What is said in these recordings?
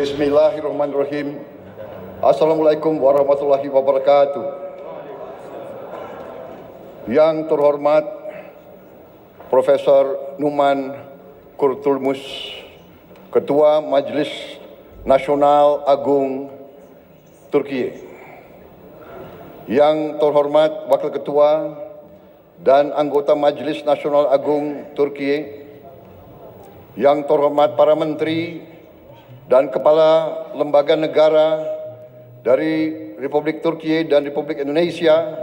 Bismillahirrahmanirrahim. Assalamualaikum warahmatullahi wabarakatuh. Yang terhormat Profesor Numan Kurtulmus, Ketua Majelis Nasional Agung Turkiye. Yang terhormat Wakil Ketua dan anggota Majelis Nasional Agung Turkiye. Yang terhormat para menteri dan kepala lembaga negara dari Republik Turkiye dan Republik Indonesia,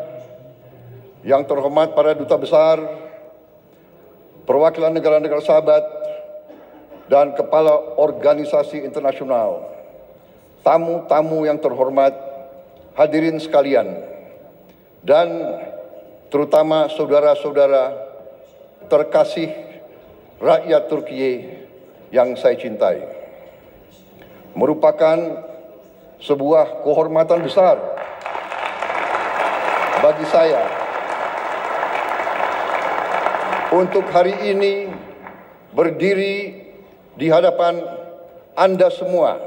yang terhormat para duta besar, perwakilan negara-negara sahabat, dan kepala organisasi internasional, tamu-tamu yang terhormat, hadirin sekalian, dan terutama saudara-saudara terkasih rakyat Turkiye yang saya cintai. Merupakan sebuah kehormatan besar bagi saya untuk hari ini berdiri di hadapan Anda semua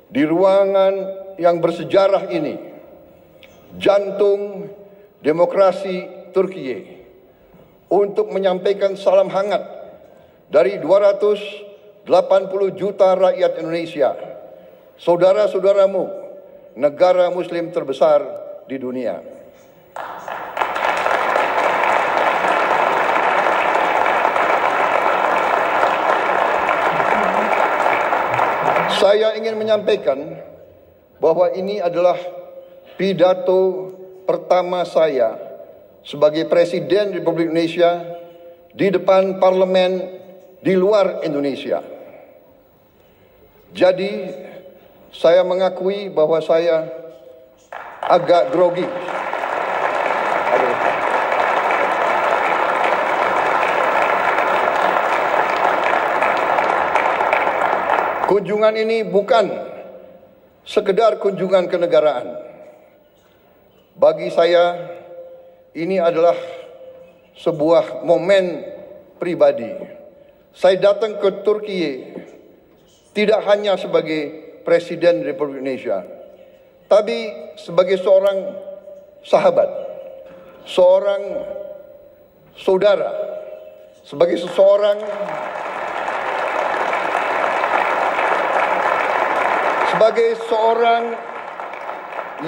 di ruangan yang bersejarah ini, jantung demokrasi Turkiye, untuk menyampaikan salam hangat dari 280 juta rakyat Indonesia, saudara-saudaramu, negara muslim terbesar di dunia. Saya ingin menyampaikan bahwa ini adalah pidato pertama saya sebagai Presiden Republik Indonesia di depan parlemen di luar Indonesia. Jadi, saya mengakui bahwa saya agak grogi. Kunjungan ini bukan sekedar kunjungan kenegaraan. Bagi saya, ini adalah sebuah momen pribadi. Saya datang ke Turkiye tidak hanya sebagai Presiden Republik Indonesia, tapi sebagai seorang sahabat, seorang saudara, sebagai seseorang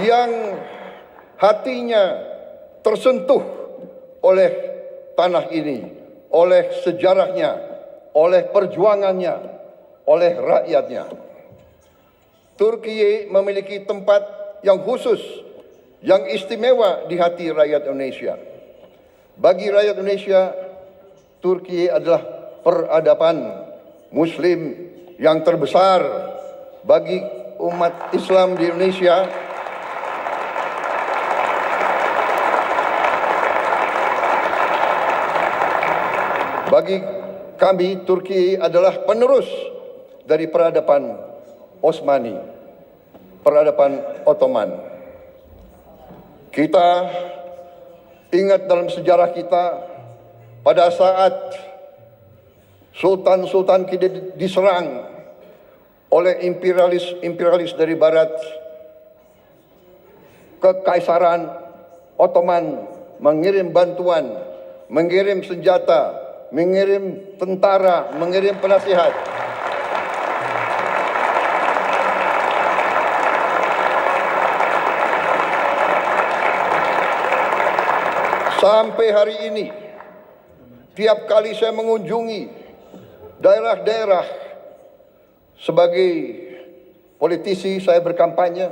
yang hatinya tersentuh oleh tanah ini, oleh sejarahnya, oleh perjuangannya, oleh rakyatnya. Turkiye memiliki tempat yang khusus, yang istimewa di hati rakyat Indonesia. Bagi rakyat Indonesia, Turkiye adalah peradaban muslim yang terbesar. Bagi umat Islam di Indonesia, bagi kami, Turkiye adalah penerus dari peradaban Osmani, peradaban Ottoman. Kita ingat dalam sejarah kita, pada saat sultan-sultan kita diserang oleh imperialis dari barat, Kekaisaran Ottoman mengirim bantuan, mengirim senjata, mengirim tentara, mengirim penasihat. Sampai hari ini, tiap kali saya mengunjungi daerah-daerah sebagai politisi, saya berkampanye,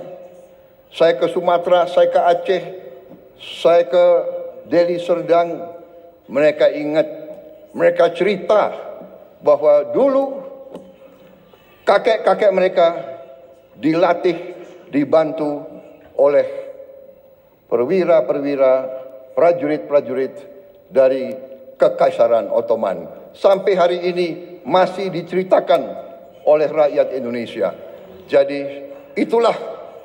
saya ke Sumatera, saya ke Aceh, saya ke Deli Serdang, mereka ingat, mereka cerita bahwa dulu kakek-kakek mereka dilatih, dibantu oleh perwira-perwira, prajurit-prajurit dari Kekaisaran Ottoman. Sampai hari ini masih diceritakan oleh rakyat Indonesia. Jadi itulah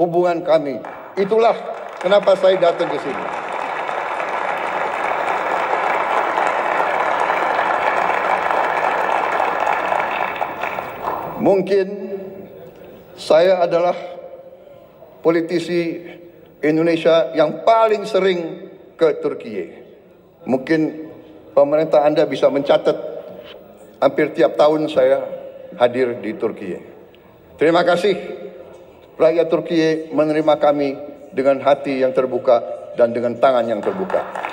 hubungan kami. Itulah kenapa saya datang ke sini. Mungkin Saya adalah politisi Indonesia yang paling sering ke Turki. Mungkin pemerintah Anda bisa mencatat hampir tiap tahun saya hadir di Turki. Terima kasih rakyat Turki menerima kami dengan hati yang terbuka dan dengan tangan yang terbuka.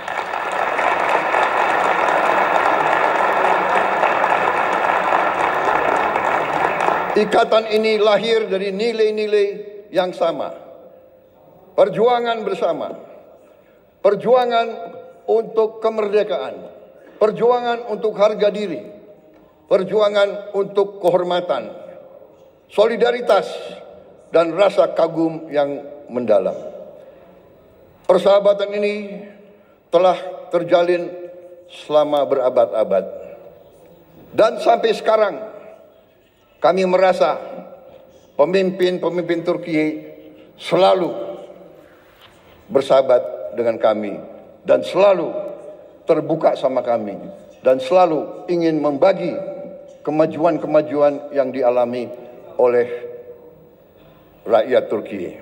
Ikatan ini lahir dari nilai-nilai yang sama. Perjuangan bersama. Perjuangan untuk kemerdekaan. Perjuangan untuk harga diri. Perjuangan untuk kehormatan. Solidaritas dan rasa kagum yang mendalam. Persahabatan ini telah terjalin selama berabad-abad. Dan sampai sekarang kami merasa pemimpin-pemimpin Turki selalu bersahabat dengan kami dan selalu terbuka sama kami dan selalu ingin membagi kemajuan-kemajuan yang dialami oleh rakyat Turki.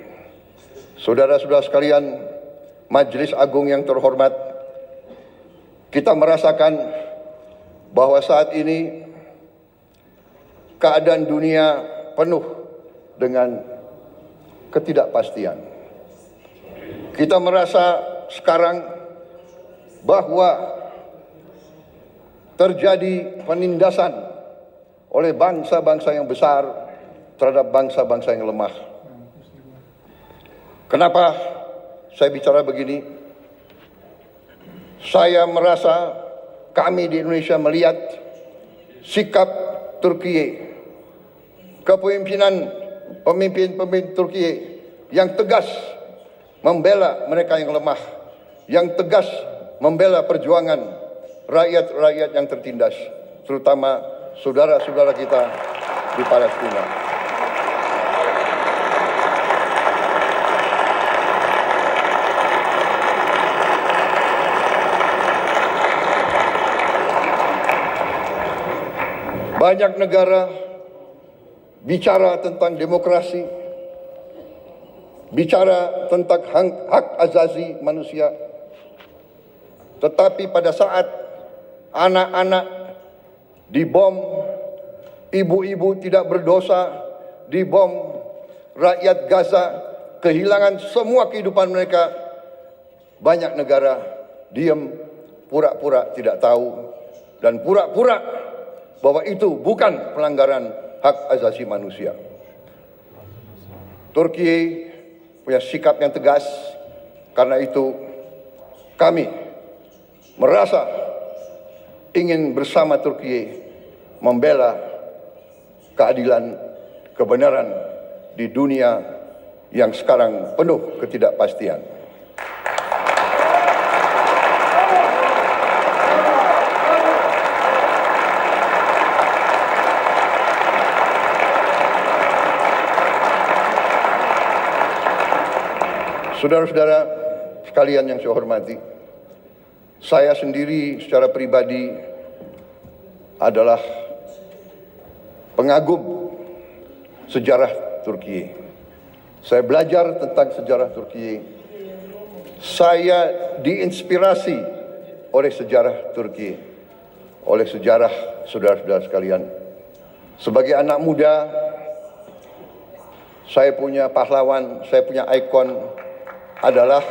Saudara-saudara sekalian, Majelis Agung yang terhormat, kita merasakan bahwa saat ini keadaan dunia penuh dengan ketidakpastian. Kita merasa sekarang bahwa terjadi penindasan oleh bangsa-bangsa yang besar terhadap bangsa-bangsa yang lemah. Kenapa saya bicara begini? Saya merasa kami di Indonesia melihat sikap Turki, kepemimpinan pemimpin-pemimpin Turki yang tegas membela mereka yang lemah, yang tegas membela perjuangan rakyat-rakyat yang tertindas, terutama saudara-saudara kita di Palestina. Banyak negara bicara tentang demokrasi, bicara tentang hak asasi manusia. Tetapi pada saat anak-anak dibom, ibu-ibu tidak berdosa dibom, rakyat Gaza kehilangan semua kehidupan mereka, banyak negara diam, pura-pura tidak tahu, dan pura-pura bahwa itu bukan pelanggaran hak asasi manusia. Turki punya sikap yang tegas, karena itu kami merasa ingin bersama Turki membela keadilan, kebenaran di dunia yang sekarang penuh ketidakpastian. Saudara-saudara sekalian yang saya hormati, saya sendiri secara pribadi adalah pengagum sejarah Turki. Saya belajar tentang sejarah Turki. Saya diinspirasi oleh sejarah Turki, oleh sejarah saudara-saudara sekalian. Sebagai anak muda, saya punya pahlawan, saya punya ikon adalah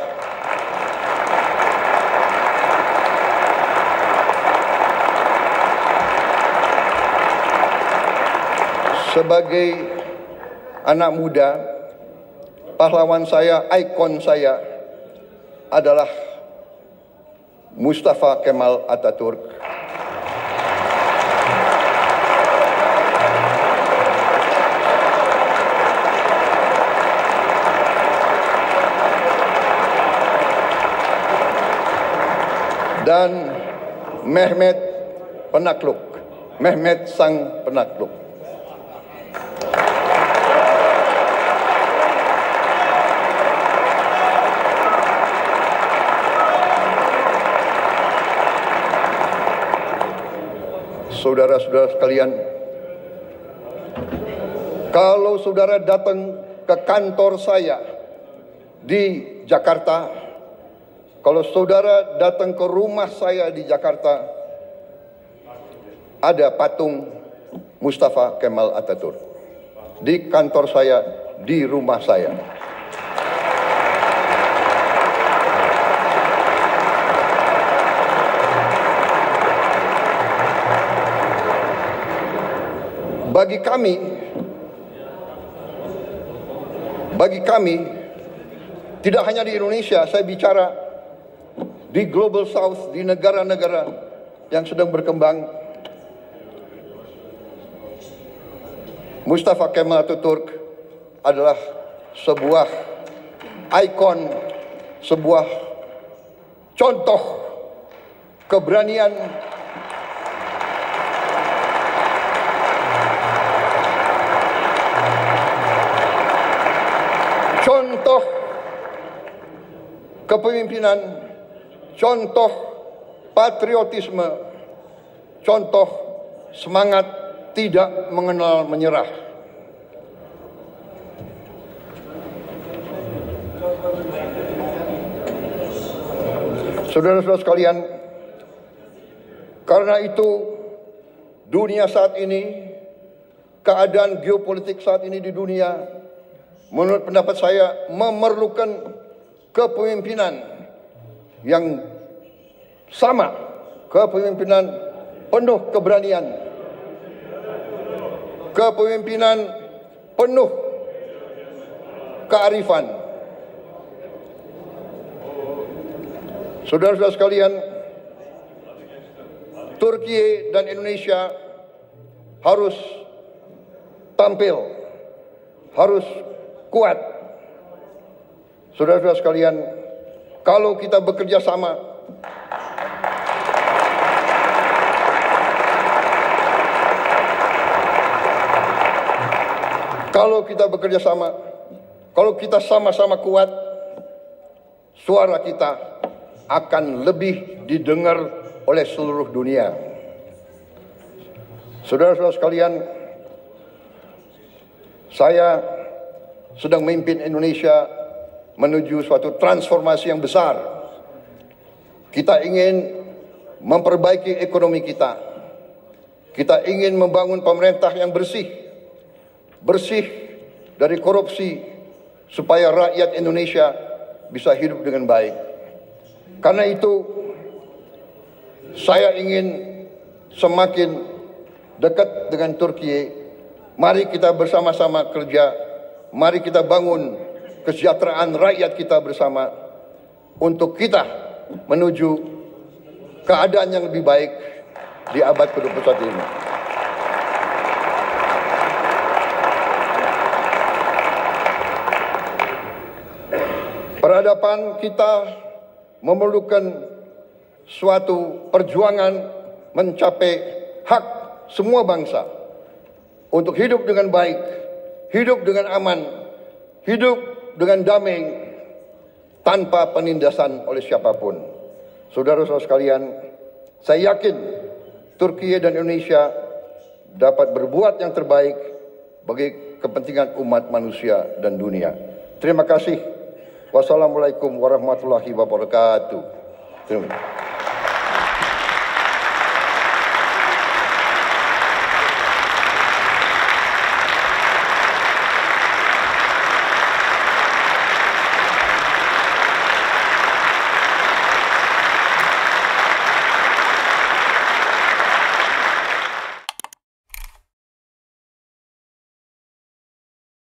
sebagai anak muda, pahlawan saya, ikon saya adalah Mustafa Kemal Atatürk. Dan Mehmet Penakluk, Mehmet Sang Penakluk. Saudara-saudara sekalian, Kalau saudara datang ke kantor saya di Jakarta, kalau saudara datang ke rumah saya di Jakarta, ada patung Mustafa Kemal Atatürk. Di kantor saya, di rumah saya. Bagi kami, tidak hanya di Indonesia, saya bicara di Global South, di negara-negara yang sedang berkembang, Mustafa Kemal Atatürk adalah sebuah ikon, sebuah contoh keberanian, contoh kepemimpinan, contoh patriotisme, contoh semangat tidak mengenal menyerah. Saudara-saudara sekalian, karena itu dunia saat ini, keadaan geopolitik saat ini di dunia, menurut pendapat saya memerlukan kepemimpinan yang sama, kepemimpinan penuh keberanian, kepemimpinan penuh kearifan. Saudara-saudara sekalian, Turki dan Indonesia harus tampil, harus kuat. Saudara-saudara sekalian, kalau kita bekerja sama, kalau kita sama-sama kuat, suara kita akan lebih didengar oleh seluruh dunia. Saudara-saudara sekalian, saya sedang memimpin Indonesia menuju suatu transformasi yang besar. Kita ingin memperbaiki ekonomi kita. Kita ingin membangun pemerintah yang bersih dari korupsi, supaya rakyat Indonesia bisa hidup dengan baik. Karena itu, saya ingin semakin dekat dengan Turki. Mari kita bersama-sama kerja, mari kita bangun kesejahteraan rakyat kita bersama untuk kita menuju keadaan yang lebih baik di abad ke-21 ini. Peradaban kita memerlukan suatu perjuangan mencapai hak semua bangsa untuk hidup dengan baik, hidup dengan aman, hidup dengan damai, tanpa penindasan oleh siapapun. Saudara-saudara sekalian, saya yakin Turki dan Indonesia dapat berbuat yang terbaik bagi kepentingan umat manusia dan dunia. Terima kasih. Wassalamualaikum warahmatullahi wabarakatuh. Terima kasih.